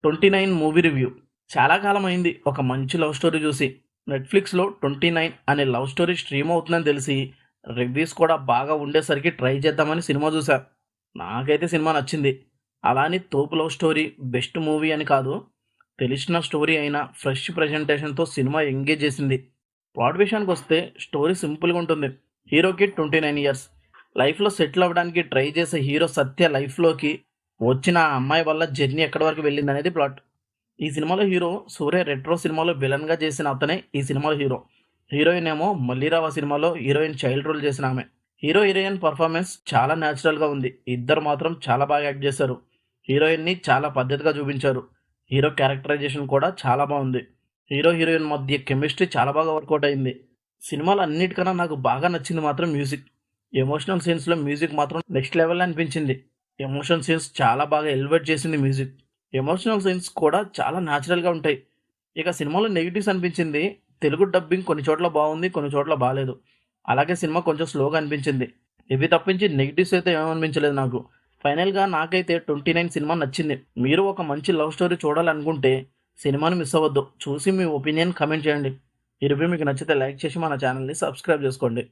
29 movie review. చాలా కాలం అయింది ఒక మంచి లవ్ స్టోరీ చూసి. నెట్‌ఫ్లిక్స్‌లో 29 అనే లవ్ స్టోరీ స్ట్రీమ్ అవుతుందని తెలిసి, రివ్యూస్ కూడా బాగా ఉండేసరికి ట్రై చేద్దామని సినిమా చూసా. నాకైతే సినిమా నచ్చింది. అలా అని తోపు లవ్ స్టోరీ, బెస్ట్ మూవీ అని కాదు. తెలిసిన స్టోరీ అయినా ఫ్రెష్ ప్రెజెంటేషన్‌తో సినిమా ఎంగేజ్ చేసింది. ప్లాట్ విషయానికొస్తే స్టోరీ సింపుల్‌గా ఉంటుంది. హీరోకి 29 ఇయర్స్. లైఫ్‌లో సెటిల్ అవ్వడానికి ట్రై చేసే హీరో సత్య లైఫ్‌లోకి వచ్చిన ఆ అమ్మాయి వల్ల జర్నీ ఎక్కడి వరకు వెళ్ళిందనేది ప్లాట్. ఈ సినిమాలో హీరో సూర్య రెట్రో సినిమాలో విలన్‌గా చేసిన అతనే ఈ సినిమాలో హీరో. హీరోయిన్ ఏమో మల్లీరావ సినిమాలో హీరోయిన్ చైల్డ్ రోల్ చేసిన ఆమె. హీరో, హీరోయిన్ పర్ఫార్మెన్స్ చాలా న్యాచురల్‌గా ఉంది. ఇద్దరు మాత్రం చాలా బాగా యాక్ట్ చేశారు. హీరోయిన్‌ని చాలా పద్ధతిగా చూపించారు. హీరో క్యారెక్టరైజేషన్ కూడా చాలా బాగుంది. హీరో, హీరోయిన్ మధ్య కెమిస్ట్రీ చాలా బాగా వర్కౌట్ అయింది. సినిమాలో అన్నిటికన్నా నాకు బాగా నచ్చింది మాత్రం మ్యూజిక్. ఎమోషనల్ సీన్స్‌లో మ్యూజిక్ మాత్రం నెక్స్ట్ లెవెల్ అనిపించింది. ఎమోషన్ సీన్స్ చాలా బాగా ఎలివేట్ చేసింది మ్యూజిక్. ఎమోషనల్ సీన్స్ కూడా చాలా న్యాచురల్‌గా ఉంటాయి. ఇక సినిమాలో నెగెటివ్స్ అనిపించింది. తెలుగు డబ్బింగ్ కొన్ని చోట్ల బాగుంది, కొన్ని చోట్ల బాలేదు. అలాగే సినిమా కొంచెం స్లోగా అనిపించింది. ఇవి తప్పించి నెగెటివ్స్ అయితే ఏమనిపించలేదు నాకు. ఫైనల్‌గా నాకైతే 29 సినిమా నచ్చింది. మీరు ఒక మంచి లవ్ స్టోరీ చూడాలనుకుంటే సినిమాని మిస్ అవ్వద్దు. చూసి మీ ఒపీనియన్ కామెంట్ చేయండి. ఈ రివ్యూ మీకు నచ్చితే లైక్ చేసి మన ఛానల్‌ని సబ్స్క్రైబ్ చేసుకోండి.